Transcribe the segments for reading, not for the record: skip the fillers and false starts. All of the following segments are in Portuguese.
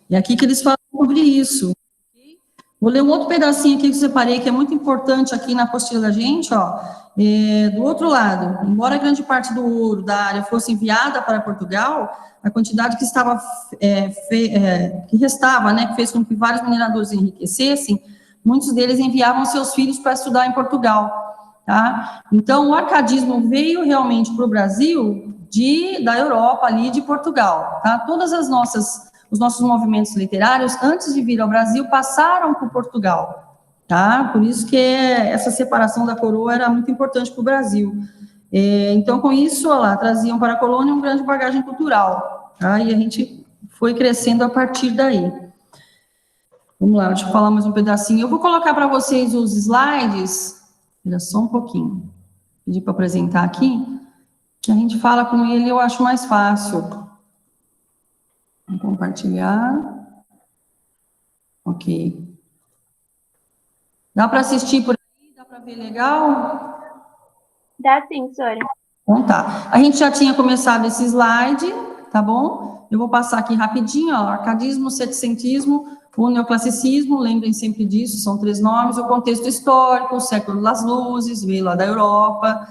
É aqui que eles falam sobre isso. Vou ler um outro pedacinho aqui que eu separei, que é muito importante aqui na apostila da gente, ó. Do outro lado, embora grande parte do ouro da área fosse enviada para Portugal, a quantidade que estava, que restava, né, que fez com que vários mineradores enriquecessem, muitos deles enviavam seus filhos para estudar em Portugal, tá? Então, o arcadismo veio realmente para o Brasil da Europa, ali de Portugal, tá? Os nossos movimentos literários, antes de vir ao Brasil, passaram por Portugal, tá? Por isso que essa separação da coroa era muito importante para o Brasil. Então, com isso, olha lá, traziam para a colônia uma grande bagagem cultural, tá? E a gente foi crescendo a partir daí. Vamos lá, deixa eu falar mais um pedacinho. Eu vou colocar para vocês os slides, espera só um pouquinho, pedir para apresentar aqui, que a gente fala com ele, eu acho mais fácil. Vou compartilhar. Ok. Dá para assistir por aí? Dá para ver legal? Dá sim, professora. Então tá. A gente já tinha começado esse slide, tá bom? Eu vou passar aqui rapidinho, ó. Arcadismo, setecentismo, o neoclassicismo, lembrem sempre disso, são 3 nomes, o contexto histórico, o século das luzes, veio lá da Europa,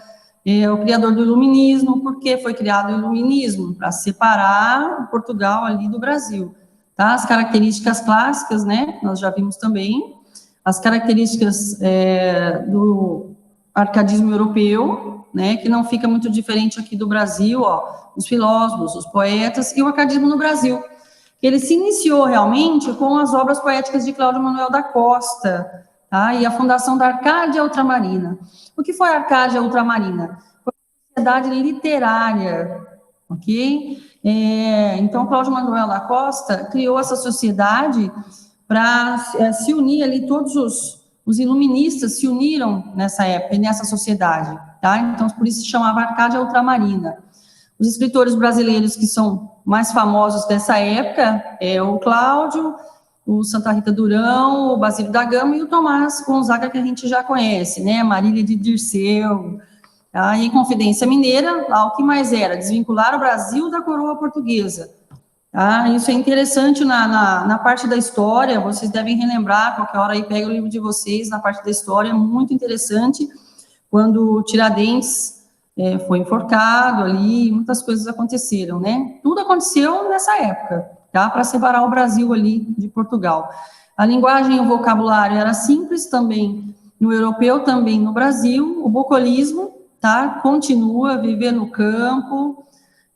o criador do iluminismo. Por que foi criado o iluminismo? Para separar Portugal ali do Brasil, tá? As características clássicas, né, nós já vimos também, as características do arcadismo europeu, né, que não fica muito diferente aqui do Brasil, ó, os filósofos, os poetas, e o arcadismo no Brasil. Ele se iniciou realmente com as obras poéticas de Cláudio Manuel da Costa, tá? E a fundação da Arcádia Ultramarina. O que foi a Arcádia Ultramarina? Foi uma sociedade literária, ok? Então, Cláudio Manuel da Costa criou essa sociedade para se unir ali, todos os iluministas se uniram nessa época, nessa sociedade, tá? Então, por isso se chamava Arcádia Ultramarina. Os escritores brasileiros que são mais famosos dessa época é o Cláudio, o Santa Rita Durão, o Basílio da Gama e o Tomás Gonzaga, que a gente já conhece, né? Marília de Dirceu. Tá? E em Confidência Mineira, lá o que mais era? Desvincular o Brasil da coroa portuguesa. Tá? Isso é interessante na parte da história, vocês devem relembrar, qualquer hora aí pega o livro de vocês, na parte da história, muito interessante, quando Tiradentes foi enforcado ali, muitas coisas aconteceram, né? Tudo aconteceu nessa época, tá? Para separar o Brasil ali de Portugal. A linguagem e o vocabulário era simples também no europeu, também no Brasil. O bucolismo, tá? Continua, viver no campo,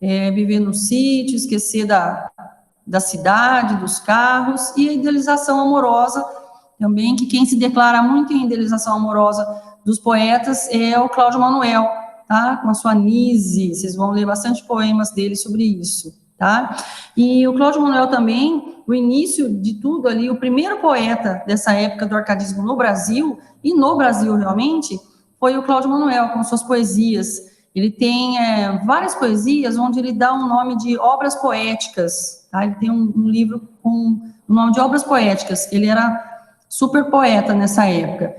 viver no sítio, esquecer da cidade, dos carros, e a idealização amorosa também, que quem se declara muito em idealização amorosa dos poetas é o Cláudio Manuel, tá? Com a sua Nise, vocês vão ler bastante poemas dele sobre isso, tá? E o Cláudio Manuel também, o início de tudo ali, o primeiro poeta dessa época do arcadismo no Brasil, e no Brasil realmente, foi o Cláudio Manuel, com suas poesias. Ele tem várias poesias onde ele dá um nome de obras poéticas, tá? Ele tem um livro com o nome de obras poéticas. Ele era super poeta nessa época.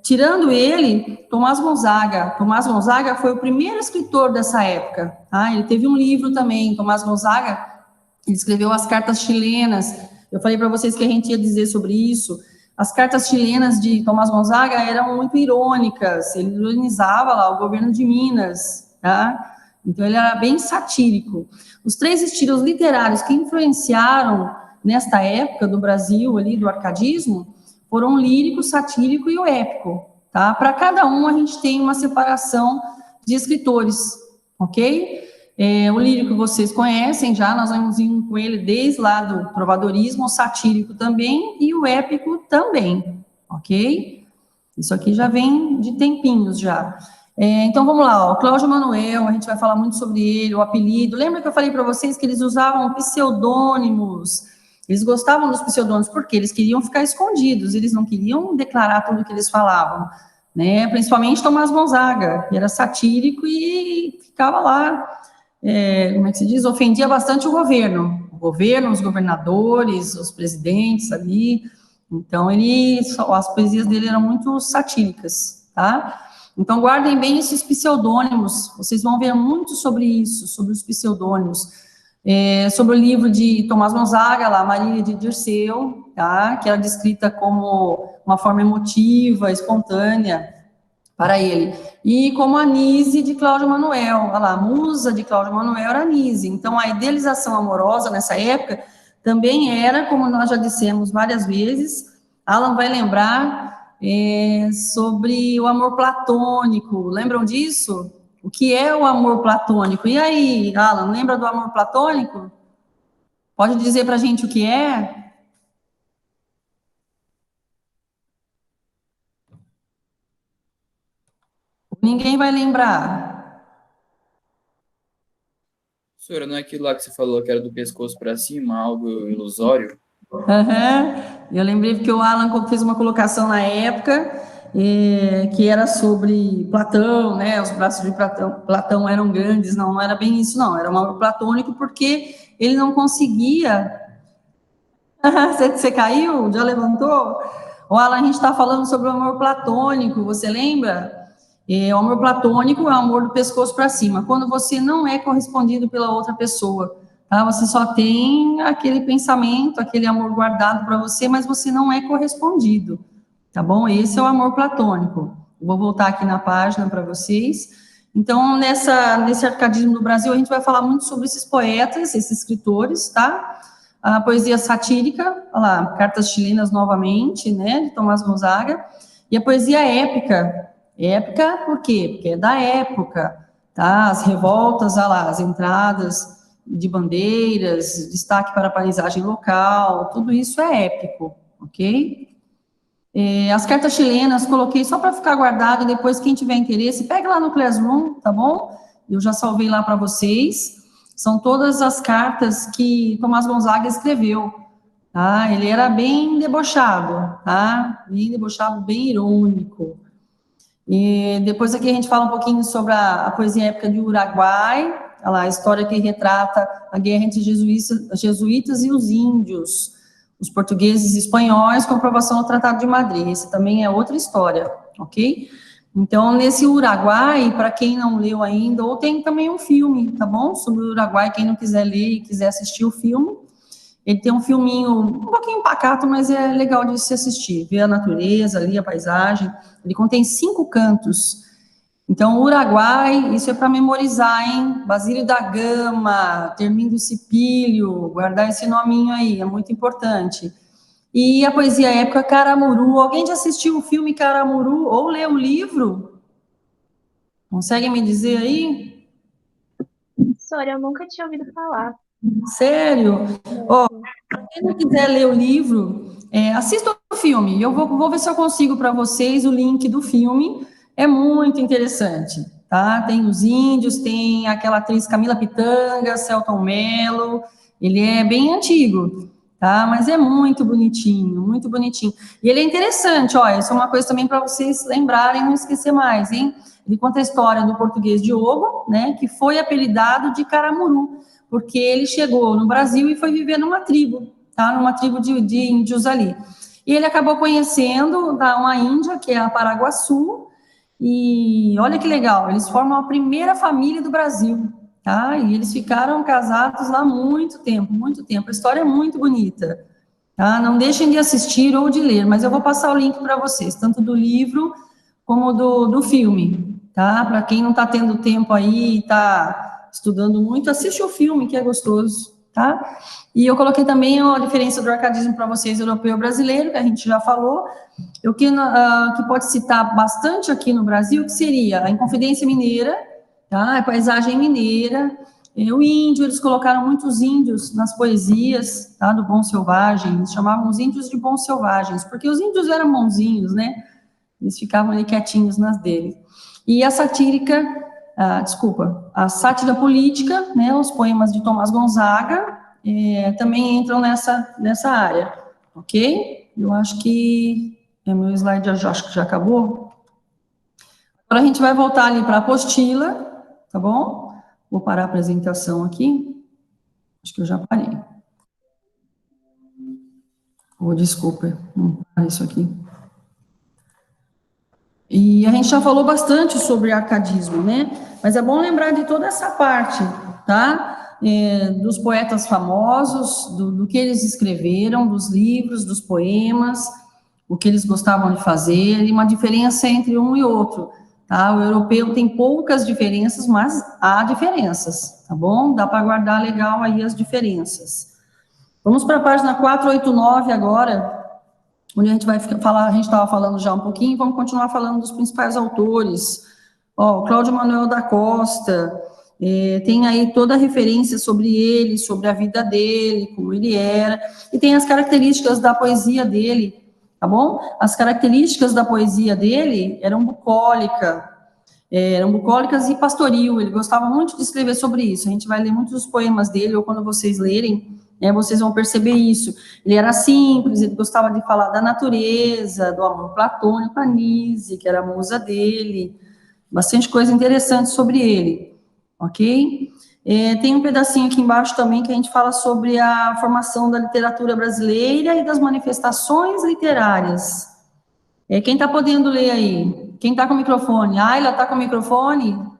Tirando ele, Tomás Gonzaga. Tomás Gonzaga foi o primeiro escritor dessa época, tá? Ele teve um livro também, Tomás Gonzaga, ele escreveu as cartas chilenas. Eu falei para vocês que a gente ia dizer sobre isso. As cartas chilenas de Tomás Gonzaga eram muito irônicas, ele ironizava lá o governo de Minas, tá? Então ele era bem satírico. Os 3 estilos literários que influenciaram nesta época do Brasil, ali do arcadismo, foram o lírico, satírico e o épico, tá? Para cada um a gente tem uma separação de escritores, ok? O lírico vocês conhecem já, nós vamos indo com ele desde lá do trovadorismo, o satírico também e o épico também, ok? Isso aqui já vem de tempinhos já. Então vamos lá, ó, Cláudio Manuel, a gente vai falar muito sobre ele, o apelido. Lembra que eu falei para vocês que eles usavam pseudônimos? Eles gostavam dos pseudônimos porque eles queriam ficar escondidos, eles não queriam declarar tudo o que eles falavam, né? Principalmente Tomás Gonzaga, que era satírico e ficava lá, como é que se diz? Ofendia bastante o governo, os governadores, os presidentes ali. Então, as poesias dele eram muito satíricas, tá? Então, guardem bem esses pseudônimos, vocês vão ver muito sobre isso, sobre os pseudônimos. sobre o livro de Tomás Gonzaga, lá, Marília de Dirceu, tá? Que era descrita como uma forma emotiva, espontânea para ele. E como a Nise de Cláudio Manuel, olha lá, a musa de Cláudio Manuel era a Nise. Então, a idealização amorosa nessa época também era, como nós já dissemos várias vezes, Alan vai lembrar sobre o amor platônico. Lembram disso? O que é o amor platônico? E aí, Alan, lembra do amor platônico? Pode dizer para a gente o que é? Ninguém vai lembrar. Professora, não é aquilo lá que você falou que era do pescoço para cima, algo ilusório? Uhum. Eu lembrei porque o Alan fez uma colocação na época que era sobre Platão, né? Os braços de Platão eram grandes, não era bem isso, não. Era um amor platônico porque ele não conseguia. Você caiu? Já levantou? O Alan, a gente está falando sobre o amor platônico, você lembra? O amor platônico é o amor do pescoço para cima, quando você não é correspondido pela outra pessoa, tá? Você só tem aquele pensamento, aquele amor guardado para você, mas você não é correspondido, tá bom? Esse é o amor platônico. Vou voltar aqui na página para vocês. Então, nesse arcadismo do Brasil, a gente vai falar muito sobre esses poetas, esses escritores, tá? A poesia satírica, olha lá, Cartas Chilenas novamente, né, de Tomás Gonzaga, e a poesia épica. Épica por quê? Porque é da época, tá? As revoltas, olha lá, as entradas de bandeiras, destaque para a paisagem local, tudo isso é épico, ok? As cartas chilenas, coloquei só para ficar guardado, depois quem tiver interesse, pega lá no Classroom, tá bom? Eu já salvei lá para vocês. São todas as cartas que Tomás Gonzaga escreveu, tá? Ele era bem debochado, tá? Bem debochado, bem irônico. E depois aqui a gente fala um pouquinho sobre a poesia épica de Uruguai, olha lá, a história que retrata a guerra entre jesuítas e os índios, os portugueses e espanhóis, com aprovação do Tratado de Madrid. Esse também é outra história, ok? Então, nesse Uruguai, para quem não leu ainda, ou tem também um filme, tá bom? Sobre o Uruguai, quem não quiser ler e quiser assistir o filme, ele tem um filminho um pouquinho pacato, mas é legal de se assistir, ver a natureza ali, a paisagem. Ele contém 5 cantos. Então, Uruguai, isso é para memorizar, hein? Basílio da Gama, Termindo Cipílio, guardar esse nominho aí, é muito importante. E a poesia épica Caramuru. Alguém já assistiu o filme Caramuru ou leu o livro? Conseguem me dizer aí? Professora, eu nunca tinha ouvido falar. Sério? Ó, quem não quiser ler o livro, assista o filme. Eu vou ver se eu consigo para vocês o link do filme. É muito interessante, tá? Tem os índios, tem aquela atriz Camila Pitanga, Selton Mello. Ele é bem antigo, tá? Mas é muito bonitinho, muito bonitinho. E ele é interessante, ó. Isso é uma coisa também para vocês lembrarem, não esquecer mais, hein? Ele conta a história do português Diogo, né? Que foi apelidado de Caramuru, porque ele chegou no Brasil e foi viver numa tribo, tá? Numa tribo de índios ali. E ele acabou conhecendo uma índia, que é a Paraguaçu, e olha que legal, eles formam a primeira família do Brasil, tá? E eles ficaram casados lá muito tempo, muito tempo. A história é muito bonita, tá? Não deixem de assistir ou de ler, mas eu vou passar o link para vocês, tanto do livro como do filme, tá? Para quem não está tendo tempo aí, está estudando muito, assiste o filme, que é gostoso, tá? E eu coloquei também a diferença do arcadismo para vocês, europeu e brasileiro, que a gente já falou. O que pode citar bastante aqui no Brasil, que seria a Inconfidência Mineira, tá? A paisagem mineira, o índio, eles colocaram muitos índios nas poesias, tá? Do Bom Selvagem, eles chamavam os índios de bons selvagens, porque os índios eram bonzinhos, né? Eles ficavam ali quietinhos nas deles. E a satírica, a sátira política, né, os poemas de Tomás Gonzaga, também entram nessa área, ok? Eu acho que meu slide acho que já acabou. Agora a gente vai voltar ali para a apostila, tá bom? Vou parar a apresentação aqui. Acho que eu já parei. Desculpa, não parei isso aqui. E a gente já falou bastante sobre arcadismo, né? Mas é bom lembrar de toda essa parte, tá? dos poetas famosos, do que eles escreveram, dos livros, dos poemas, o que eles gostavam de fazer, e uma diferença entre um e outro, tá? O europeu tem poucas diferenças, mas há diferenças, tá bom? Dá para guardar legal aí as diferenças. Vamos para a página 489 agora, onde a gente vai falar, a gente estava falando já um pouquinho, vamos continuar falando dos principais autores. Ó, Cláudio Manuel da Costa, tem aí toda a referência sobre ele, sobre a vida dele, como ele era, e tem as características da poesia dele, tá bom? As características da poesia dele eram bucólicas e pastoril, ele gostava muito de escrever sobre isso, a gente vai ler muitos dos poemas dele, ou quando vocês lerem, vocês vão perceber isso. Ele era simples, ele gostava de falar da natureza, do amor platônico, a Nise, que era a musa dele, bastante coisa interessante sobre ele, ok? Tem um pedacinho aqui embaixo também que a gente fala sobre a formação da literatura brasileira e das manifestações literárias. Quem está podendo ler aí? Quem está com o microfone? Ayla, está com o microfone?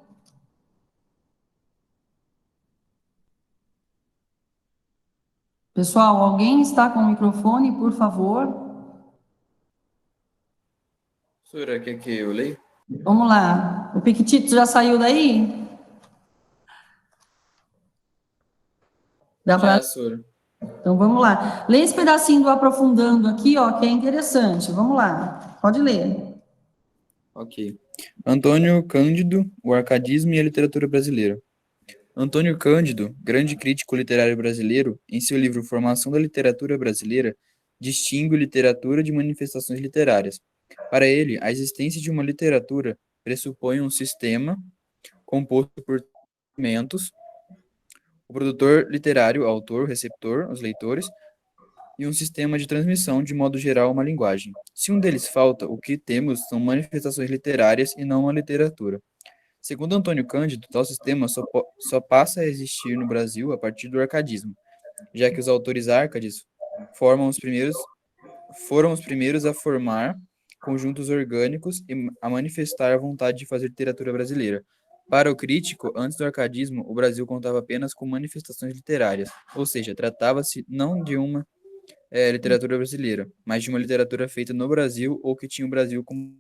Pessoal, alguém está com o microfone, por favor? Professora, quer que eu leia? Vamos lá. O Piquitito já saiu daí? Dá para... Professora. Então, vamos lá. Lê esse pedacinho do aprofundando aqui, ó, que é interessante. Vamos lá. Pode ler. Ok. Antônio Cândido, o arcadismo e a literatura brasileira. Antônio Cândido, grande crítico literário brasileiro, em seu livro Formação da Literatura Brasileira, distingue literatura de manifestações literárias. Para ele, a existência de uma literatura pressupõe um sistema composto por elementos: o produtor literário, o autor, o receptor, os leitores, e um sistema de transmissão, de modo geral, uma linguagem. Se um deles falta, o que temos são manifestações literárias e não uma literatura. Segundo Antônio Cândido, tal sistema só passa a existir no Brasil a partir do arcadismo, já que os autores árcades foram os primeiros a formar conjuntos orgânicos e a manifestar a vontade de fazer literatura brasileira. Para o crítico, antes do arcadismo, o Brasil contava apenas com manifestações literárias, ou seja, tratava-se não de uma literatura brasileira, mas de uma literatura feita no Brasil ou que tinha o Brasil como...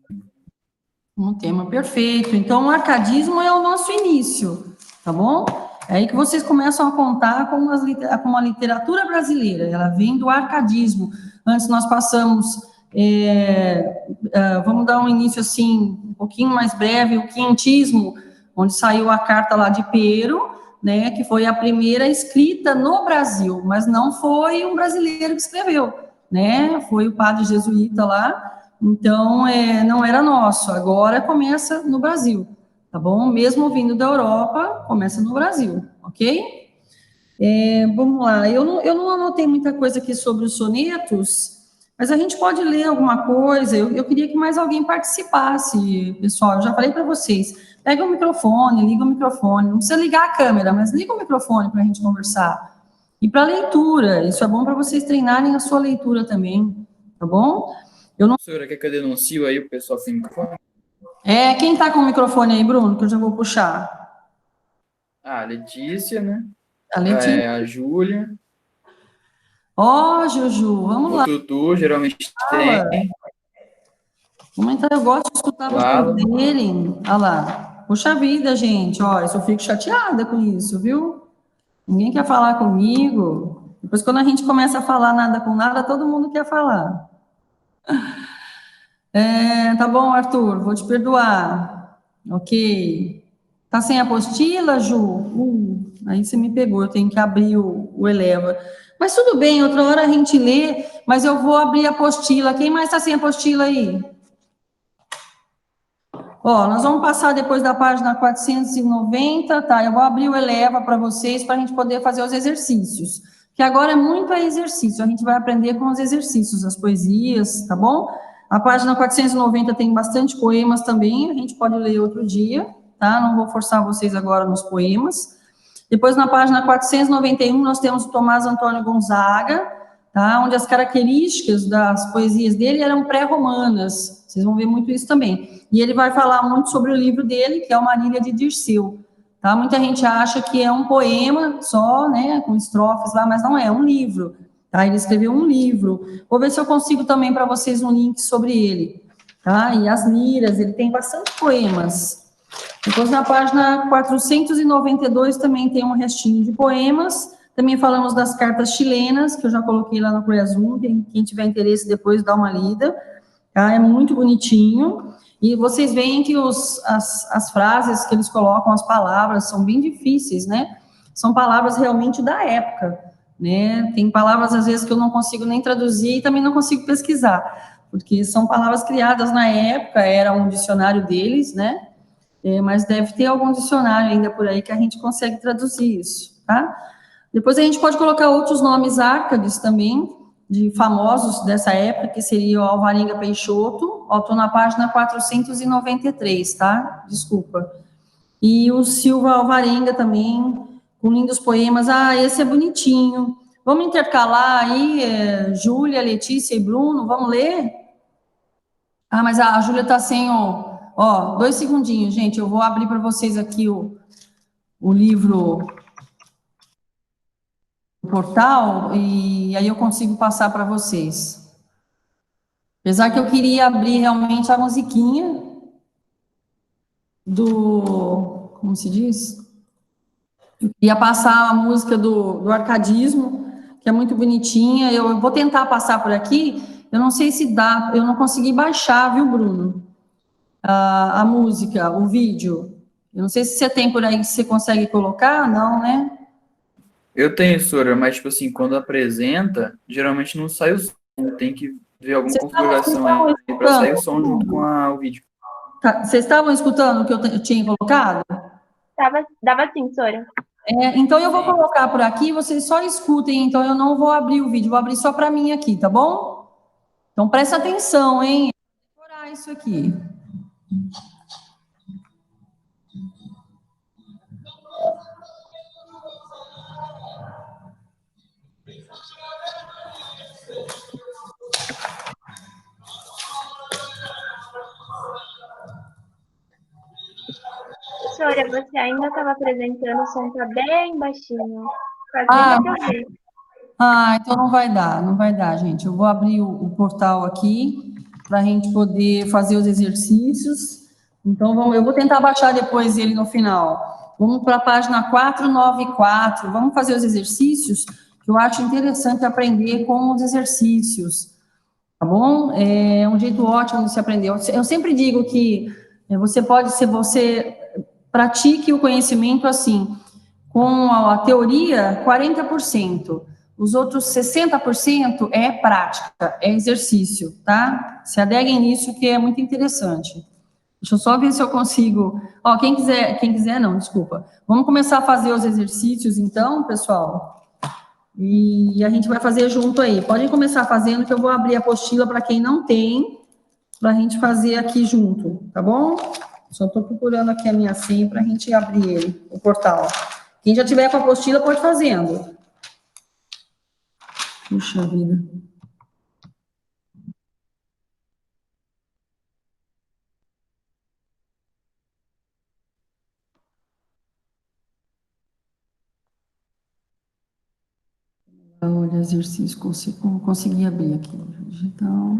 Um tema perfeito. Então, o arcadismo é o nosso início, tá bom? É aí que vocês começam a contar como a literatura brasileira, ela vem do arcadismo. Antes nós passamos, vamos dar um início assim, um pouquinho mais breve, o quinhentismo, onde saiu a carta lá de Pero, né, que foi a primeira escrita no Brasil, mas não foi um brasileiro que escreveu, né, foi o padre jesuíta lá. Então, não era nosso, agora começa no Brasil, tá bom? Mesmo vindo da Europa, começa no Brasil, ok? Vamos lá, eu não anotei muita coisa aqui sobre os sonetos, mas a gente pode ler alguma coisa, eu queria que mais alguém participasse, pessoal, eu já falei para vocês, pega o microfone, liga o microfone, não precisa ligar a câmera, mas liga o microfone para a gente conversar. E para leitura, isso é bom para vocês treinarem a sua leitura também, tá bom? Professora, quer que eu denuncie aí o pessoal sem microfone? Quem tá com o microfone aí, Bruno, que eu já vou puxar? A Letícia, né? A Letícia. A Júlia. Ó, Juju, vamos lá. O Tutu, geralmente tem. Vamos entrar, eu gosto de escutar vocês lerem. Olha lá. Puxa vida, gente, ó, eu fico chateada com isso, viu? Ninguém quer falar comigo. Depois, quando a gente começa a falar nada com nada, todo mundo quer falar. Tá bom, Arthur, vou te perdoar. Ok. Tá sem apostila, Ju? Aí você me pegou, eu tenho que abrir o Eleva. Mas tudo bem, outra hora a gente lê, mas eu vou abrir a apostila. Quem mais tá sem apostila aí? Ó, nós vamos passar depois da página 490, tá? Eu vou abrir o Eleva para vocês, para a gente poder fazer os exercícios. Que agora é muito exercício, a gente vai aprender com os exercícios, as poesias, tá bom? A página 490 tem bastante poemas também, a gente pode ler outro dia, tá? Não vou forçar vocês agora nos poemas. Depois, na página 491, nós temos o Tomás Antônio Gonzaga, tá? Onde as características das poesias dele eram pré-romanas. Vocês vão ver muito isso também. E ele vai falar muito sobre o livro dele, que é o Marília de Dirceu, tá? Muita gente acha que é um poema só, né, com estrofes lá, mas não é, é um livro, tá? Ele escreveu um livro. Vou ver se eu consigo também para vocês um link sobre ele, tá? E as liras, ele tem bastante poemas. Depois, na página 492, também tem um restinho de poemas. Também falamos das cartas chilenas, que eu já coloquei lá no Cleazum. Quem tiver interesse, depois dá uma lida. Tá? É muito bonitinho. E vocês veem que as frases que eles colocam, as palavras, são bem difíceis, né? São palavras realmente da época, né? Tem palavras, às vezes, que eu não consigo nem traduzir e também não consigo pesquisar, porque são palavras criadas na época, era um dicionário deles, né? Mas deve ter algum dicionário ainda por aí que a gente consegue traduzir isso, tá? Depois a gente pode colocar outros nomes árcades também, de famosos dessa época, que seria o Alvarenga Peixoto, ó, tô na página 493, tá? Desculpa. E o Silva Alvarenga também, com lindos poemas. Ah, esse é bonitinho. Vamos intercalar aí, Júlia, Letícia e Bruno, vamos ler? Ah, mas a Júlia tá sem o... Ó, 2 segundinhos, gente, eu vou abrir para vocês aqui o livro, o portal, e aí eu consigo passar para vocês. Apesar que eu queria abrir realmente a musiquinha como se diz? Eu queria passar a música do arcadismo, que é muito bonitinha. Eu vou tentar passar por aqui. Eu não sei se dá, eu não consegui baixar, viu, Bruno? A música, o vídeo. Eu não sei se você tem por aí que você consegue colocar, não, né? Eu tenho, Sora, mas, tipo assim, quando apresenta, geralmente não sai o som. Tem que ver alguma Vocês configuração estavam aí para escutando? sair o som junto com o vídeo. Vocês estavam escutando o que eu tinha colocado? Dava sim, Sora. Então eu vou Sim. colocar por aqui, vocês só escutem, então eu não vou abrir o vídeo, vou abrir só para mim aqui, tá bom? Então presta atenção, hein? Vou decorar isso aqui. Sora, você ainda estava apresentando, o som tá bem baixinho. Quase nem Ah, dá pra ouvir. então não vai dar, gente. Eu vou abrir o portal aqui para a gente poder fazer os exercícios. Então, eu vou tentar baixar depois ele no final. Vamos para a página 494. Vamos fazer os exercícios, que eu acho interessante aprender com os exercícios, tá bom? É um jeito ótimo de se aprender. Eu sempre digo que você pratique o conhecimento assim, com a teoria, 40%. Os outros 60% é prática, é exercício, tá? Se adeguem nisso, que é muito interessante. Deixa eu só ver se eu consigo. Ó, quem quiser não, desculpa. Vamos começar a fazer os exercícios, então, pessoal. E a gente vai fazer junto aí. Podem começar fazendo, que eu vou abrir a apostila para quem não tem, para a gente fazer aqui junto, tá bom? Só estou procurando aqui a minha senha para a gente abrir ele, o portal. Quem já tiver com a apostila, pode fazendo. Puxa vida. Olha, exercício, consegui abrir aqui. Digital.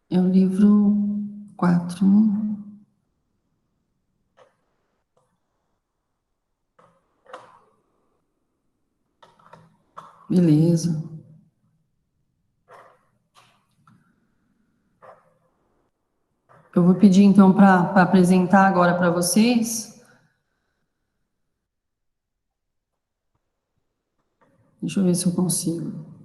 É o livro 4. Beleza. Eu vou pedir, então, para apresentar agora para vocês. Deixa eu ver se eu consigo.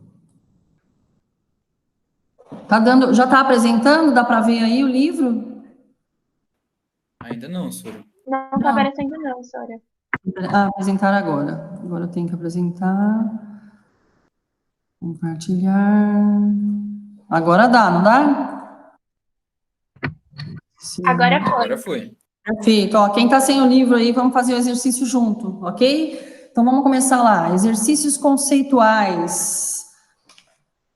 Já está apresentando? Dá para ver aí o livro? Ainda não, Sora. Não tá aparecendo não, Sora. Apresentar agora. Agora eu tenho que apresentar. Compartilhar. Agora dá, não dá? Sim. Agora foi. Agora foi. Perfeito. Ó, quem está sem o livro aí, vamos fazer o exercício junto, ok? Então, vamos começar lá. Exercícios conceituais.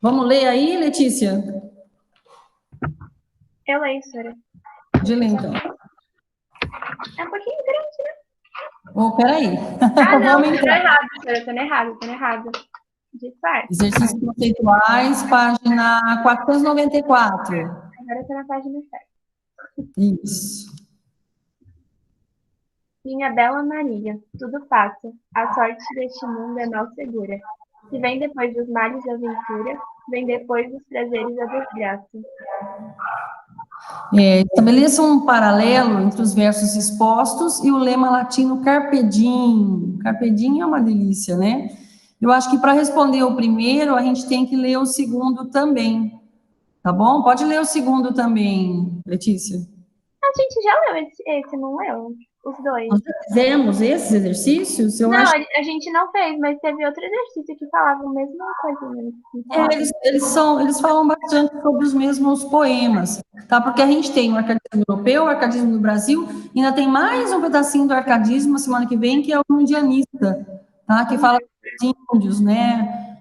Vamos ler aí, Letícia? Eu leio, senhora. De ler, então. É um pouquinho grande, né? Oh, peraí. Ah, não, Vamos tô então. errado, senhora. Tô errado. Disfarce. Exercícios conceituais, página 494. Agora eu tô na página certa. Isso. Minha bela Maria, tudo passa. A sorte deste mundo é mal segura. Se vem depois dos males a ventura, vem depois dos prazeres a desgraça. Estabeleça um paralelo entre os versos expostos e o lema latino carpe diem. Carpe diem é uma delícia, né? Eu acho que para responder o primeiro, a gente tem que ler o segundo também, tá bom? Pode ler o segundo também, Letícia. A gente já leu esse não leu? Os dois. Nós já fizemos esses exercícios? Eu Não, acho a gente não fez, mas teve outro exercício que falava a mesma coisa. Né? eles falam bastante sobre os mesmos poemas, tá? Porque a gente tem o arcadismo europeu, o arcadismo do Brasil, e ainda tem mais um pedacinho do arcadismo, semana que vem, que é o indianista, tá? Que fala dos índios, né?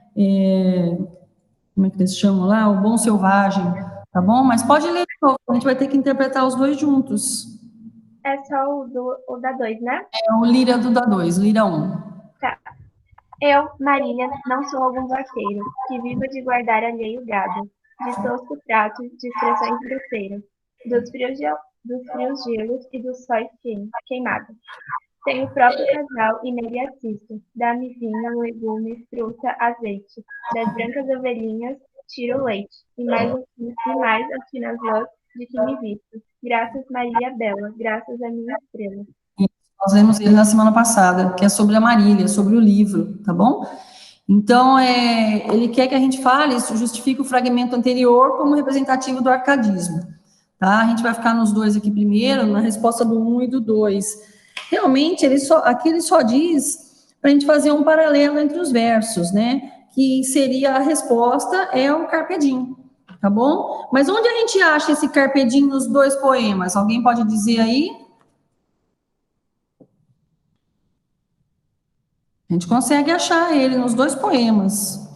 Como é que eles chamam lá? O bom selvagem, tá bom? Mas pode ler de novo, a gente vai ter que interpretar os dois juntos. É só o da 2, né? É o Lira do da 2, Lira 1. Tá. Eu, Marília, não sou algum vaqueiro, que viva de guardar alheio gado, de tosco trato, de expressões grosseiras, dos frios gelos e dos sóis queimados. Tenho o próprio casal e nele assisto. Dá-me vinho, legumes, fruta, azeite. Das brancas ovelhinhas tiro o leite, e mais as finas lãs de que me visto. Graças, Maria Bela, graças à minha estrela. Nós lemos ele na semana passada, que é sobre a Marília, sobre o livro, tá bom? Então, ele quer que a gente fale, isso justifica o fragmento anterior como representativo do arcadismo, tá? A gente vai ficar nos dois aqui primeiro, na resposta do 1 e do 2. Realmente, aqui ele só diz para a gente fazer um paralelo entre os versos, né? Que seria a resposta é o carpe diem, tá bom? Mas onde a gente acha esse carpe diem nos dois poemas? Alguém pode dizer aí? A gente consegue achar ele nos dois poemas.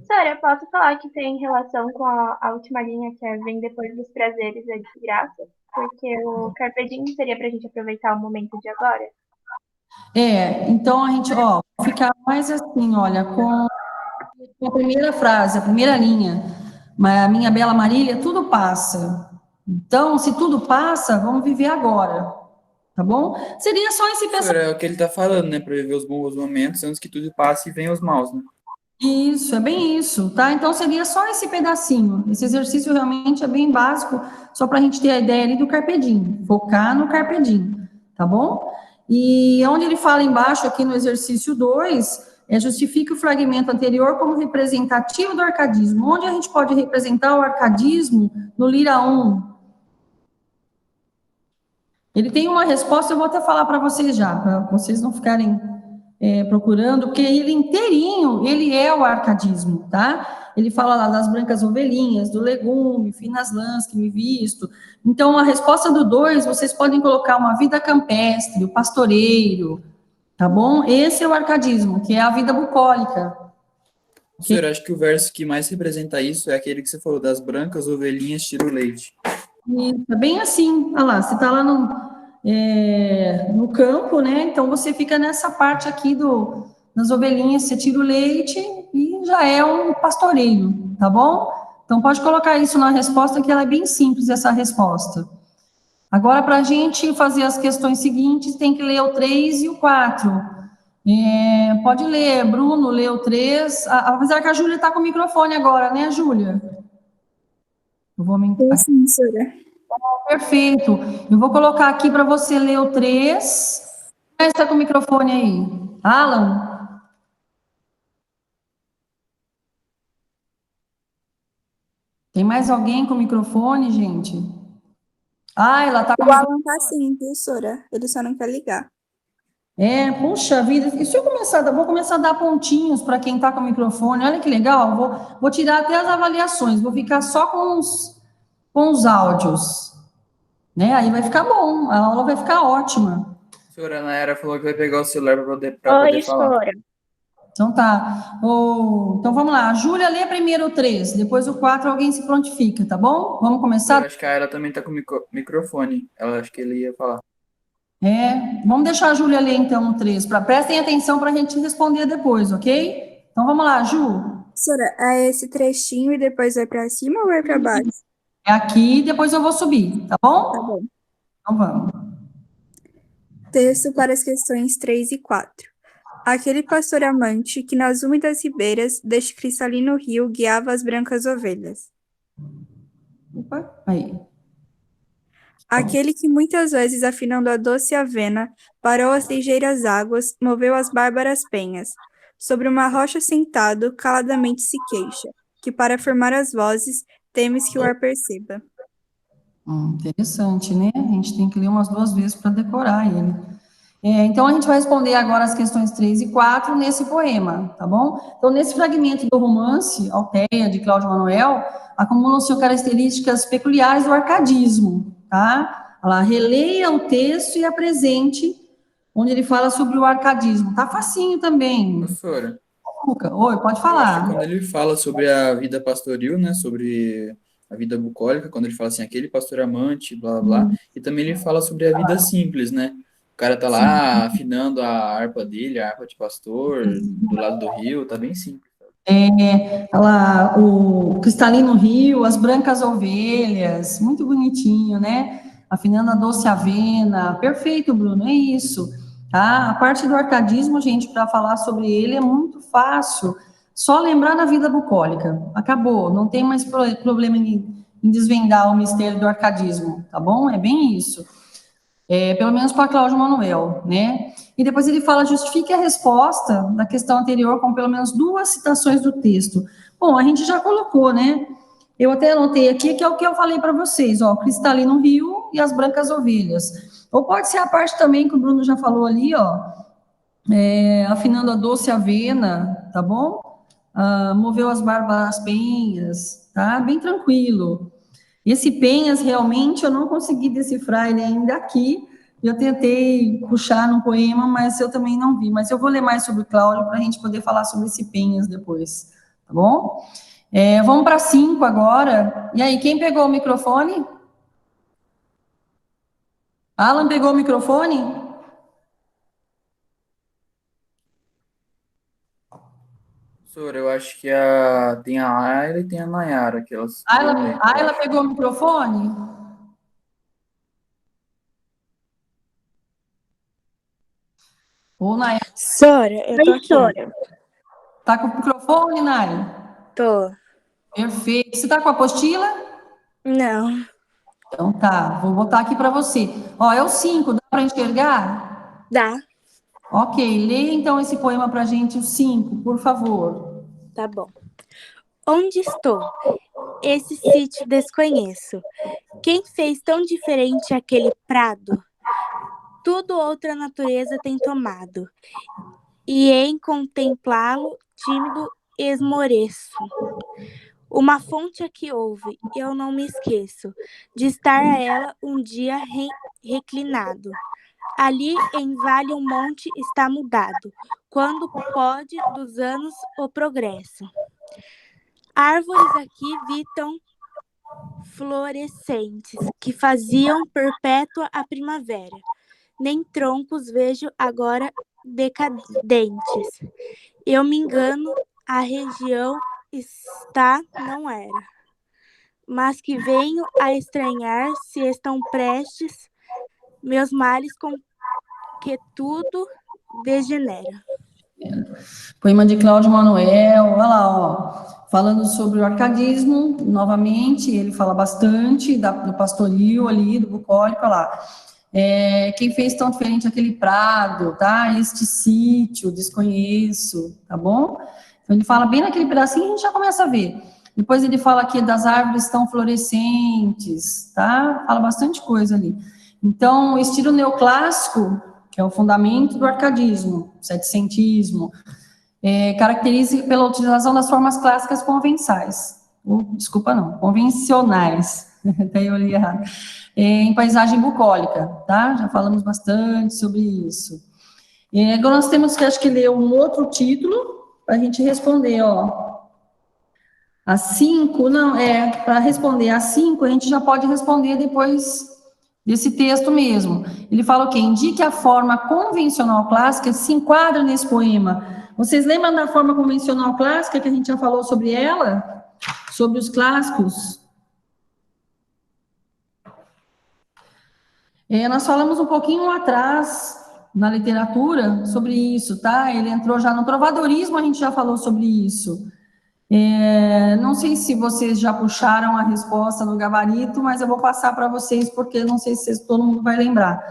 Senhora, eu posso falar que tem relação com a última linha, que é vem depois dos prazeres e a desgraça? Porque o carpe diem seria para a gente aproveitar o momento de agora? Então a gente, fica mais assim, olha, com a primeira frase, a primeira linha, a minha bela Marília, tudo passa. Então, se tudo passa, vamos viver agora, tá bom? Seria só esse pensamento. É o que ele tá falando, né? Para viver os bons momentos antes que tudo passe e venham os maus, né? Isso, é bem isso, tá? Então seria só esse pedacinho. Esse exercício realmente é bem básico, só para a gente ter a ideia ali do carpe diem, focar no carpe diem, tá bom? E onde ele fala embaixo, aqui no exercício 2, justifique o fragmento anterior como representativo do arcadismo. Onde a gente pode representar o arcadismo no Lira 1? Ele tem uma resposta, eu vou até falar para vocês já, para vocês não ficarem procurando, porque ele inteirinho, ele é o arcadismo, tá? Ele fala lá das brancas ovelhinhas, do legume, finas lãs que me visto. Então, a resposta do 2, vocês podem colocar uma vida campestre, o pastoreiro, tá bom? Esse é o arcadismo, que é a vida bucólica. Senhor, acho que o verso que mais representa isso é aquele que você falou, das brancas ovelhinhas tira o leite. Isso, é bem assim, olha lá, você está lá no campo, né? Então você fica nessa parte aqui das ovelhinhas, você tira o leite e já é um pastoreio, tá bom? Então pode colocar isso na resposta, que ela é bem simples, essa resposta. Agora, para a gente fazer as questões seguintes, tem que ler o 3 e o 4. Pode ler, Bruno, lê o 3. Apesar que a Júlia está com o microfone agora, né, Júlia? Eu vou aumentar. Sim, senhora. Perfeito. Eu vou colocar aqui para você ler o 3. Quem está com o microfone aí? Alan? Tem mais alguém com microfone, gente? Ela está com o O microfone. Alan tá sim, viu, senhora? Ele só não quer ligar. Puxa vida. E se eu vou começar a dar pontinhos para quem está com o microfone. Olha que legal. Vou tirar até as avaliações. Vou ficar só com os áudios. né? Aí vai ficar bom, a aula vai ficar ótima. A senhora Nayara falou que vai pegar o celular para poder Oi, falar. Sora. Então tá. Então vamos lá. A Júlia lê primeiro o 3, depois o 4 alguém se prontifica, tá bom? Vamos Eu começar? acho que a Ayla também tá com microfone. Ela acho que ele ia falar. Vamos deixar a Júlia ler então o 3. Prestem atenção para a gente responder depois, ok? Então vamos lá, Ju. Professora, é esse trechinho e depois vai para cima ou vai para baixo? É aqui, depois eu vou subir, tá Tá bom? bom. Então vamos. Texto para as questões 3 e 4. Aquele pastor amante que nas úmidas ribeiras deste cristalino rio guiava as brancas ovelhas. Opa, aí. Aquele que muitas vezes, afinando a doce avena, parou as ligeiras águas, moveu as bárbaras penhas. Sobre uma rocha sentado, caladamente se queixa, que para formar as vozes, temes que o ar perceba. Interessante, né? A gente tem que ler umas 2 vezes para decorar ele. Então, a gente vai responder agora as questões 3 e 4 nesse poema, tá bom? Então, nesse fragmento do romance, Altéia, de Cláudio Manuel, acumulam-se características peculiares do arcadismo, tá? Ela releia o texto e apresente, onde ele fala sobre o arcadismo. Tá facinho também. Professora, Oi, pode eu acho que falar. quando ele fala sobre a vida pastoril, né, sobre a vida bucólica, quando ele fala assim, aquele pastor amante, blá, blá, blá, e também ele fala sobre a vida simples, né? O cara tá lá afinando a harpa dele, a harpa de pastor, do lado do rio, tá bem simples. O cristalino rio, as brancas ovelhas, muito bonitinho, né? Afinando a doce avena, perfeito, Bruno, é isso, tá? A parte do arcadismo, gente, para falar sobre ele é muito fácil, só lembrar da vida bucólica, acabou, não tem mais problema em desvendar o mistério do arcadismo, tá bom? É bem isso. Pelo menos para Cláudio Manuel, né? E depois ele fala, justifique a resposta da questão anterior com pelo menos 2 citações do texto. Bom, a gente já colocou, né? Eu até anotei aqui que é o que eu falei para vocês, ó, cristalino rio e as brancas ovelhas. Ou pode ser a parte também que o Bruno já falou ali, ó, afinando a doce avena, tá bom? Moveu as barbas penhas, tá? Bem tranquilo. Esse Penhas, realmente, eu não consegui decifrar ele ainda aqui. Eu tentei puxar no poema, mas eu também não vi. Mas eu vou ler mais sobre o Cláudio para a gente poder falar sobre esse Penhas depois, tá bom? Vamos para 5 agora. E aí, quem pegou o microfone? Alan pegou o microfone? Professora, eu acho que tem a Ayla e tem a Nayara, que elas vão ler. Ayla pegou o microfone? Ou Nayara? Sora, eu tô aqui. Sora. Tá com o microfone, Nayara? Tô. Perfeito. Você tá com a apostila? Não. Então tá, vou botar aqui para você. Ó, é o 5, dá para enxergar? Dá. Ok, leia então esse poema para a gente, o 5, por favor. Tá bom. Onde estou? Esse sítio desconheço. Quem fez tão diferente aquele prado? Tudo outra natureza tem tomado. E em contemplá-lo, tímido esmoreço. Uma fonte aqui houve, eu não me esqueço de estar a ela um dia reclinado. Ali em vale um monte está mudado, quando pode dos anos o progresso. Árvores aqui vi tão florescentes, que faziam perpétua a primavera. Nem troncos vejo agora decadentes. Eu me engano, a região está, não era. Mas que venho a estranhar se estão prestes meus males com que tudo degenera. Poema de Cláudio Manuel, olha lá, ó, falando sobre o arcadismo, novamente, ele fala bastante do pastoril ali, do bucólico, olha lá. Quem fez tão diferente aquele prado, tá? Este sítio, desconheço, tá bom? Então, ele fala bem naquele pedacinho, a gente já começa a ver. Depois ele fala aqui das árvores tão florescentes, tá? Fala bastante coisa ali. Então, o estilo neoclássico, que é o fundamento do arcadismo, setecentismo, caracteriza pela utilização das formas clássicas convencionais, convencionais, Até eu li errado. Em paisagem bucólica, tá? Já falamos bastante sobre isso. Agora nós temos que, acho que, ler um outro título para a gente responder, ó. A 5, não, para responder a 5, a gente já pode responder depois desse texto mesmo. Ele fala o quê? Indique a forma convencional clássica que se enquadra nesse poema. Vocês lembram da forma convencional clássica que a gente já falou sobre ela? Sobre os clássicos? Nós falamos um pouquinho atrás, na literatura, sobre isso, tá? Ele entrou já no trovadorismo, a gente já falou sobre isso. Não sei se vocês já puxaram a resposta no gabarito, mas eu vou passar para vocês, porque não sei se todo mundo vai lembrar.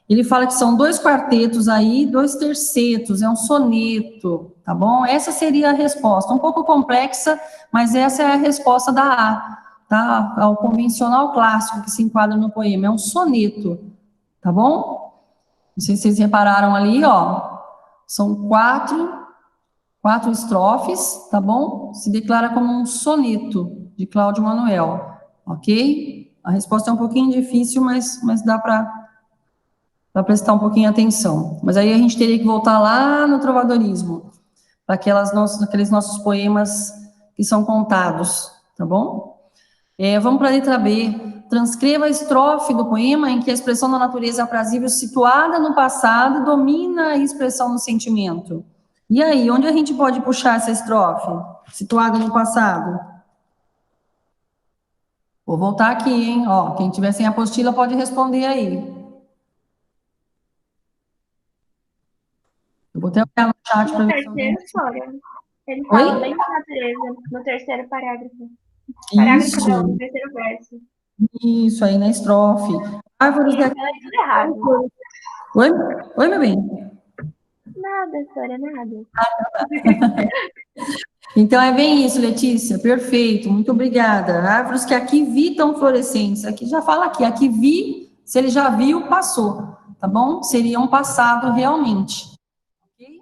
Ele fala que são 2 quartetos aí, 2 tercetos, é um soneto, tá bom? Essa seria a resposta, um pouco complexa, mas essa é a resposta da A, tá? Ao convencional clássico que se enquadra no poema, é um soneto, tá bom? Não sei se vocês repararam ali, ó, são 4 estrofes, tá bom? Se declara como um soneto de Cláudio Manuel, ok? A resposta é um pouquinho difícil, mas dá para prestar um pouquinho atenção. Mas aí a gente teria que voltar lá no trovadorismo, para aqueles nossos poemas que são contados, tá bom? Vamos para a letra B. Transcreva a estrofe do poema em que a expressão da natureza aprazível situada no passado domina a expressão no sentimento. E aí, onde a gente pode puxar essa estrofe? Situada no passado. Vou voltar aqui, hein? Ó, quem tiver sem apostila pode responder aí. Eu vou até olhar no chat para No ver se alguém... terceiro, Sora, ele fala Oi? bem da natureza, no terceiro parágrafo. Parágrafo não, no terceiro verso. Isso aí na estrofe. Árvores Isso, daqui... ela é tudo errado. Oi? Oi, meu bem? Nada, Sora, nada. Então, é bem isso, Letícia, perfeito, muito obrigada. Árvores que aqui vi tão florescentes, aqui já fala aqui vi, se ele já viu, passou, tá bom? Seria um passado realmente. Ok?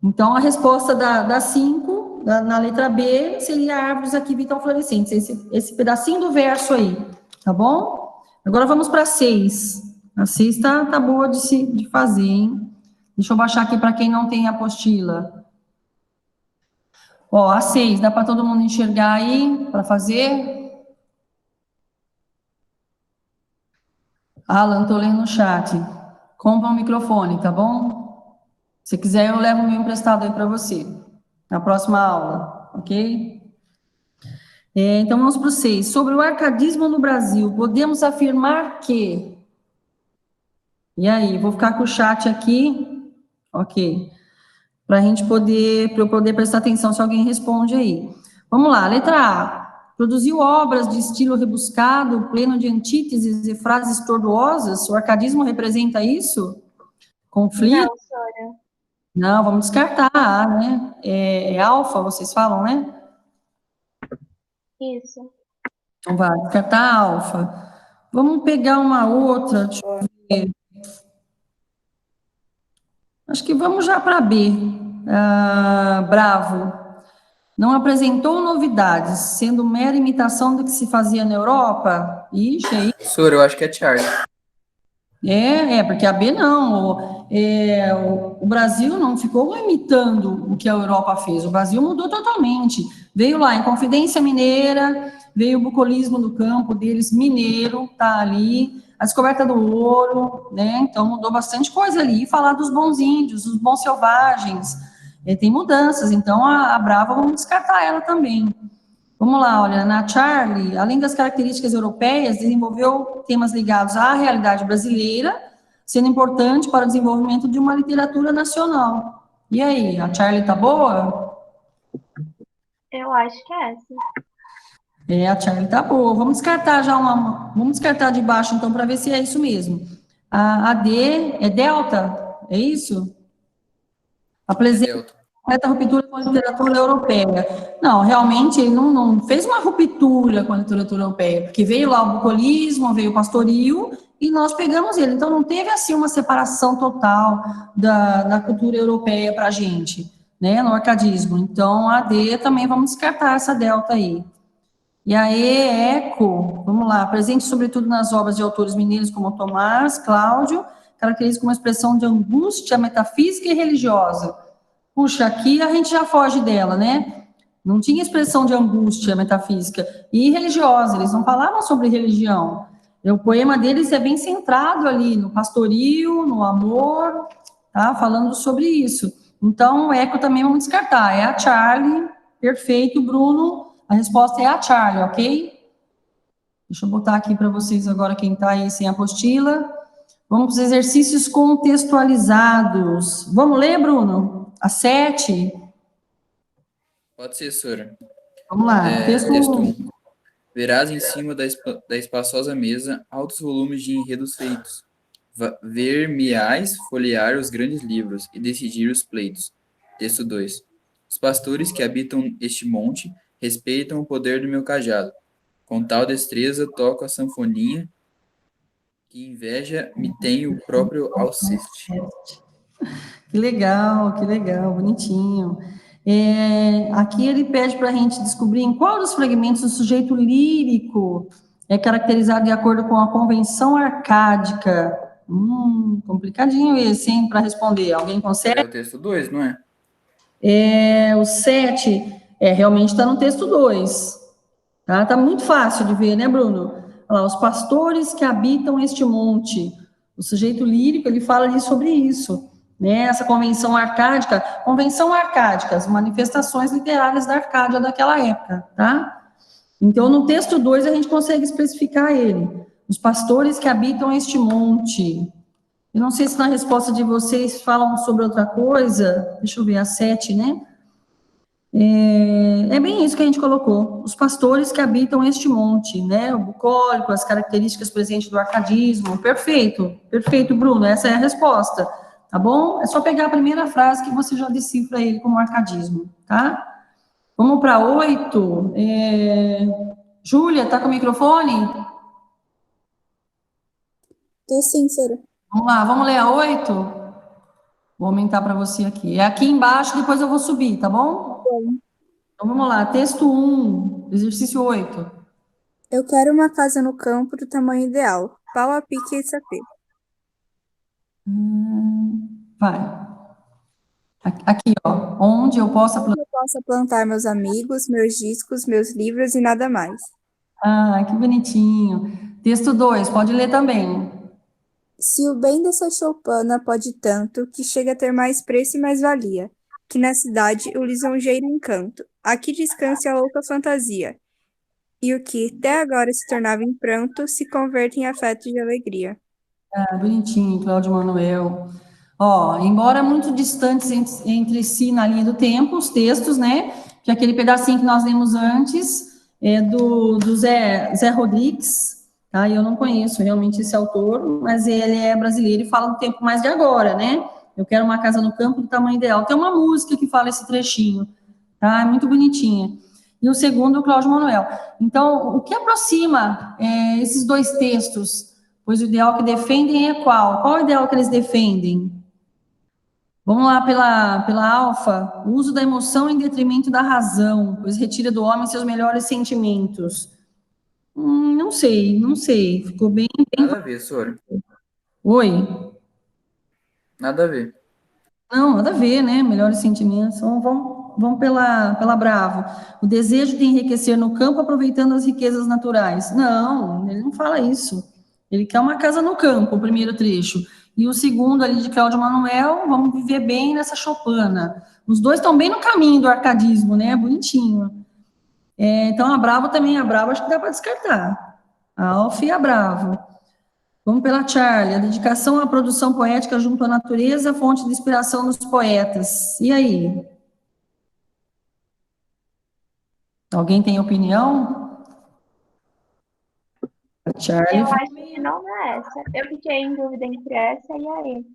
Então, a resposta da 5, na letra B, seria árvores aqui vi tão florescentes, esse pedacinho do verso aí, tá bom? Agora vamos para 6. A 6 tá boa de fazer, hein? Deixa eu baixar aqui para quem não tem apostila. Ó, a 6, dá para todo mundo enxergar aí, para fazer? Alan, tô lendo no chat. Compra um microfone, tá bom? Se quiser, eu levo o meu emprestado aí para você, na próxima aula, ok? Então, vamos para o 6. Sobre o arcadismo no Brasil, podemos afirmar que... E aí, vou ficar com o chat aqui, ok? Para eu poder prestar atenção se alguém responde aí. Vamos lá, letra A. Produziu obras de estilo rebuscado, pleno de antíteses e frases tortuosas? O arcadismo representa isso? Conflito? Não, Sora. Não, vamos descartar A, né? É alfa, vocês falam, né? Isso. Então vai, descartar alfa. Vamos pegar uma outra, deixa eu ver. Acho que vamos já para B. Bravo. Não apresentou novidades, sendo mera imitação do que se fazia na Europa? Ixi, aí. Professor, eu acho que é Charlie. Porque a B não. O Brasil não ficou imitando o que a Europa fez. O Brasil mudou totalmente. Veio lá em Confidência Mineira, veio o bucolismo do campo deles, mineiro, tá ali, a descoberta do ouro, né? Então mudou bastante coisa ali. E falar dos bons índios, dos bons selvagens. Tem mudanças, então a Brava, vamos descartar ela também. Vamos lá, olha, na Charlie, além das características europeias, desenvolveu temas ligados à realidade brasileira, sendo importante para o desenvolvimento de uma literatura nacional. E aí, a Charlie tá boa? Eu acho que é essa. A Charlie tá boa. Vamos descartar vamos descartar de baixo, então, para ver se é isso mesmo. A D é delta, é isso? Apresenta completa ruptura com a literatura europeia. Não, realmente, ele não fez uma ruptura com a literatura europeia, porque veio lá o bucolismo, veio o pastoril, e nós pegamos ele. Então, não teve, assim, uma separação total da cultura europeia para a gente, né, no arcadismo. Então, a D também vamos descartar essa delta aí. E aí, eco, vamos lá, presente sobretudo nas obras de autores mineiros como Tomás, Cláudio, caracteriza como uma expressão de angústia metafísica e religiosa. Puxa, aqui a gente já foge dela, né? Não tinha expressão de angústia metafísica e religiosa, eles não falavam sobre religião. O poema deles é bem centrado ali no pastoril, no amor, tá? Falando sobre isso. Então, o eco também vamos descartar. É a Charlie, perfeito, Bruno. A resposta é a Charlie, ok? Deixa eu botar aqui para vocês agora quem está aí sem apostila. Vamos para os exercícios contextualizados. Vamos ler, Bruno? A 7. Pode ser, Sora. Vamos lá. Texto Texto 1. 1. Verás em cima da espaçosa mesa altos volumes de enredos feitos. Ver-me-ás folhear os grandes livros e decidir os pleitos. Texto 2. Os pastores que habitam este monte respeitam o poder do meu cajado. Com tal destreza toco a sanfoninha, que inveja me tem o próprio alceste. Que legal, bonitinho. Aqui ele pede para a gente descobrir em qual dos fragmentos o sujeito lírico é caracterizado de acordo com a convenção arcádica. Complicadinho esse, hein, para responder. Alguém consegue? É o texto 2, não é? O 7, realmente está no texto 2. Tá? Tá muito fácil de ver, né, Bruno? Olha lá, os pastores que habitam este monte. O sujeito lírico, ele fala ali sobre isso, né? Essa convenção arcádica, as manifestações literárias da Arcádia daquela época, tá? Então, no texto 2, a gente consegue especificar ele. Os pastores que habitam este monte. Eu não sei se na resposta de vocês falam sobre outra coisa. Deixa eu ver, a 7, né? É bem isso que a gente colocou. Os pastores que habitam este monte, né? O bucólico, as características presentes do arcadismo. Perfeito, perfeito, Bruno. Essa é a resposta, tá bom? É só pegar a primeira frase que você já decifra ele como arcadismo, tá? Vamos para 8. Júlia, tá com o microfone? Tô sim, Sora. Vamos lá, vamos ler a 8? Vou aumentar para você aqui. É aqui embaixo, depois eu vou subir, tá bom? Então vamos lá, texto 1, exercício 8. Eu quero uma casa no campo do tamanho ideal, pau a pique e sapê. Vai. Aqui, ó, onde eu possa plantar. Eu posso plantar meus amigos, meus discos, meus livros e nada mais. Ah, que bonitinho. Texto 2, pode ler também. Se o bem dessa choupana pode tanto, que chega a ter mais preço e mais valia, que na cidade o lisonjeiro encanto, aqui descanse a louca fantasia, e o que até agora se tornava em pranto, se converte em afeto de alegria. Ah, bonitinho, Cláudio Manuel. Ó, embora muito distantes entre si na linha do tempo, os textos, né? Que aquele pedacinho que nós lemos antes é do Zé Rodrigues, tá? Eu não conheço realmente esse autor, mas ele é brasileiro e fala do tempo mais de agora, né? Eu quero uma casa no campo do tamanho ideal. Tem uma música que fala esse trechinho, tá? É muito bonitinha. E o segundo, o Cláudio Manuel. Então, o que aproxima esses dois textos? Pois o ideal que defendem é qual? Qual é o ideal que eles defendem? Vamos lá pela alfa. O uso da emoção em detrimento da razão, pois retira do homem seus melhores sentimentos. Não sei. Ficou bem... Nada a ver, Sora. Oi? Nada a ver. Não, nada a ver, né? Melhores sentimentos. Então, vamos pela Bravo. O desejo de enriquecer no campo aproveitando as riquezas naturais. Não, ele não fala isso. Ele quer uma casa no campo, o primeiro trecho. E o segundo ali de Cláudio Manuel, vamos viver bem nessa choupana. Os dois estão bem no caminho do arcadismo, né? Bonitinho. Então, a Bravo acho que dá para descartar. A Alfa e a Bravo. Vamos pela Charlie. A dedicação à produção poética junto à natureza, fonte de inspiração dos poetas. E aí? Alguém tem opinião? A Charlie. Eu acho que não é essa. Eu fiquei em dúvida entre essa e a E.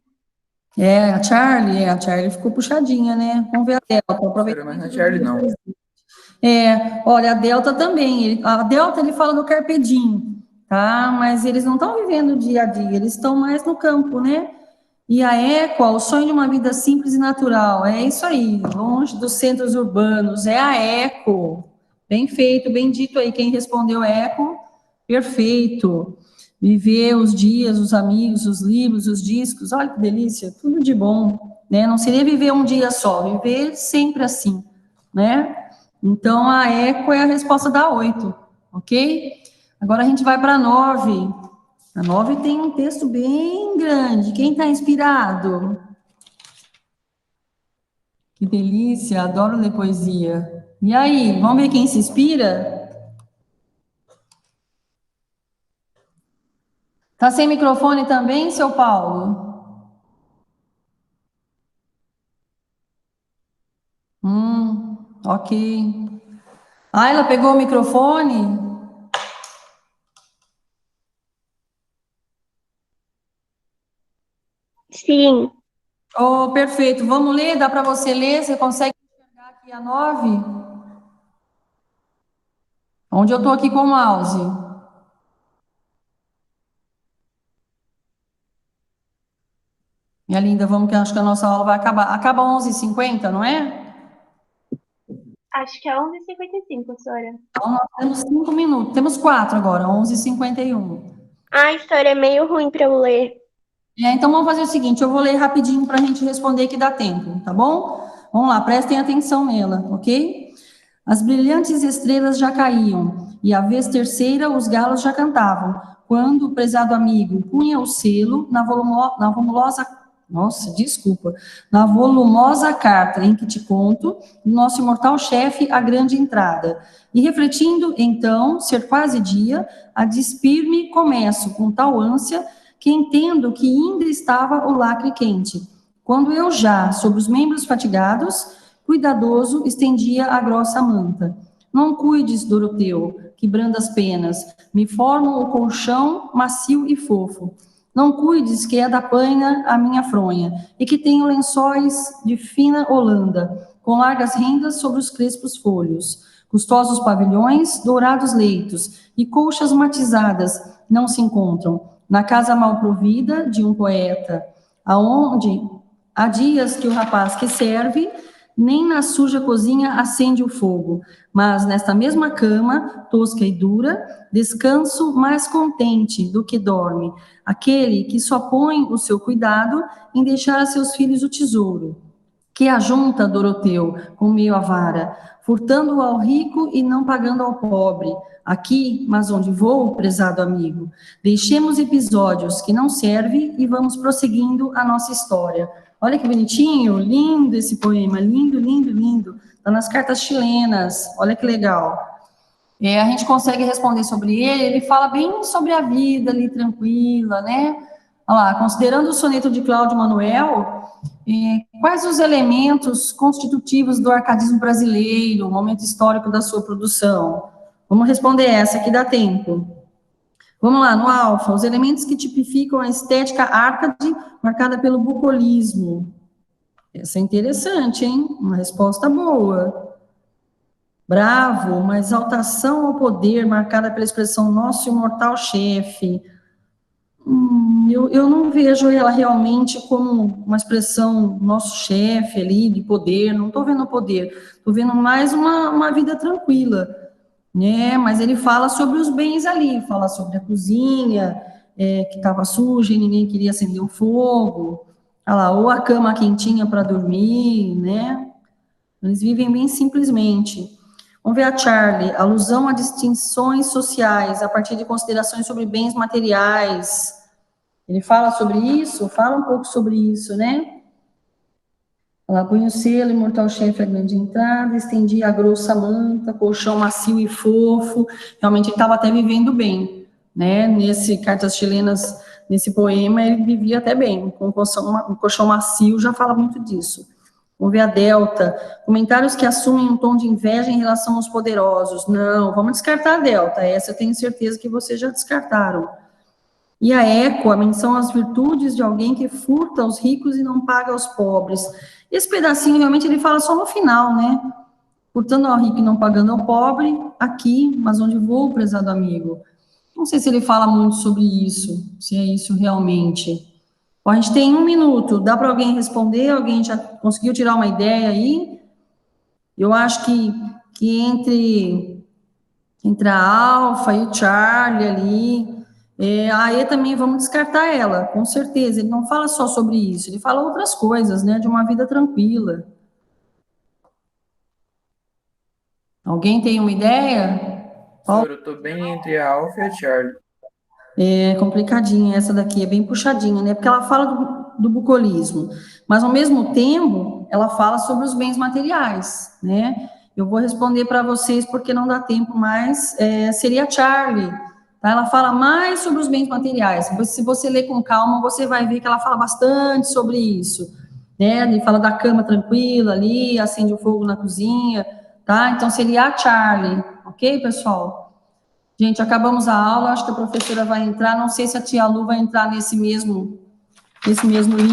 A Charlie ficou puxadinha, né? Vamos ver a Delta. Sora, mas não é Charlie, não. Olha, a Delta também. A Delta, ele fala do Carpe Diem, tá? Mas eles não estão vivendo o dia a dia, eles estão mais no campo, né? E a Eco, o sonho de uma vida simples e natural. É isso aí, longe dos centros urbanos. É a Eco. Bem feito, bem dito aí. Quem respondeu eco, perfeito. Viver os dias, os amigos, os livros, os discos, olha que delícia, tudo de bom, né? Não seria viver um dia só, viver sempre assim, né? Então, a eco é a resposta da 8, ok? Agora a gente vai para a 9. A 9 tem um texto bem grande. Quem está inspirado? Que delícia, adoro ler poesia. E aí, vamos ver quem se inspira? Tá sem microfone também, seu Paulo? Ok. Ah, ela pegou o microfone? Sim, Oh, perfeito. Vamos ler? Dá para você ler? Você consegue enxergar aqui a 9? Onde eu tô aqui com o mouse? Minha linda, vamos que acho que a nossa aula vai acabar. Acaba 11h50, não é? acho que é 11h55, professora. Então, nós temos 5 minutos. Temos 4 agora, 11h51. A história é meio ruim para eu ler. Então, vamos fazer o seguinte, eu vou ler rapidinho para a gente responder que dá tempo, tá bom? Vamos lá, prestem atenção nela, ok? As brilhantes estrelas já caíam, e a vez terceira os galos já cantavam, quando o prezado amigo punha o selo na volumosa carta em que te conto, nosso imortal chefe, a grande entrada. E refletindo, então, ser quase dia, a despir-me começo com tal ânsia, que entendo que ainda estava o lacre quente, quando eu já, sobre os membros fatigados, cuidadoso, estendia a grossa manta. Não cuides, Doroteu, que brandas penas me formam o colchão macio e fofo. Não cuides que é da panha a minha fronha, e que tenho lençóis de fina holanda, com largas rendas sobre os crespos folhos. Custosos pavilhões, dourados leitos e colchas matizadas não se encontram na casa mal provida de um poeta, aonde há dias que o rapaz que serve nem na suja cozinha acende o fogo, mas nesta mesma cama, tosca e dura, descanso mais contente do que dorme, aquele que só põe o seu cuidado em deixar a seus filhos o tesouro, que ajunta, Doroteu, com meio avara, furtando ao rico e não pagando ao pobre. Aqui, mas onde vou, prezado amigo? Deixemos episódios que não servem e vamos prosseguindo a nossa história. Olha que bonitinho, lindo esse poema, lindo, lindo, lindo. Está nas cartas chilenas, olha que legal. A gente consegue responder sobre ele, ele fala bem sobre a vida ali, tranquila, né? Olha lá, considerando o soneto de Cláudio Manuel, quais os elementos constitutivos do arcadismo brasileiro, o momento histórico da sua produção? Vamos responder essa, que dá tempo. Vamos lá, no alfa, os elementos que tipificam a estética arcade marcada pelo bucolismo. Essa é interessante, hein? Uma resposta boa. Bravo, uma exaltação ao poder marcada pela expressão nosso imortal chefe. Eu não vejo ela realmente como uma expressão nosso chefe ali, de poder, não estou vendo poder, estou vendo mais uma vida tranquila, né? Mas ele fala sobre os bens ali, fala sobre a cozinha, que estava suja e ninguém queria acender o fogo, olha lá, ou a cama quentinha para dormir, né? Eles vivem bem simplesmente. Vamos ver a Charlie, alusão a distinções sociais a partir de considerações sobre bens materiais. Ele fala sobre isso? Fala um pouco sobre isso, né? Ela põe o selo, imortal chefe, a grande entrada, estendia a grossa manta, colchão macio e fofo. Realmente ele estava até vivendo bem, né? Nesse Cartas Chilenas, nesse poema, ele vivia até bem. Com um colchão macio já fala muito disso. Vamos ver a Delta. Comentários que assumem um tom de inveja em relação aos poderosos. Não, vamos descartar a Delta. Essa eu tenho certeza que vocês já descartaram. E a Eco, a menção às virtudes de alguém que furta aos ricos e não paga aos pobres. Esse pedacinho, realmente, ele fala só no final, né? Furtando ao rico e não pagando ao pobre, aqui, mas onde vou, prezado amigo? Não sei se ele fala muito sobre isso, se é isso realmente. Bom, a gente tem 1 minuto, dá para alguém responder? Alguém já conseguiu tirar uma ideia aí? Eu acho que entre Entre a Alfa e o Charlie ali. A E também vamos descartar ela, com certeza. Ele não fala só sobre isso, ele fala outras coisas, né? De uma vida tranquila. Alguém tem uma ideia? Professor, eu tô bem entre a Alfa e a Charlie. É complicadinha essa daqui, é bem puxadinha, né? Porque ela fala do bucolismo, mas ao mesmo tempo ela fala sobre os bens materiais, né? Eu vou responder para vocês porque não dá tempo mais. Seria a Charlie, tá? Ela fala mais sobre os bens materiais. Se você ler com calma, você vai ver que ela fala bastante sobre isso, né? Ele fala da cama tranquila ali, acende o fogo na cozinha, tá? Então seria a Charlie, ok, pessoal? Gente, acabamos a aula, acho que a professora vai entrar, não sei se a tia Lu vai entrar nesse mesmo livro.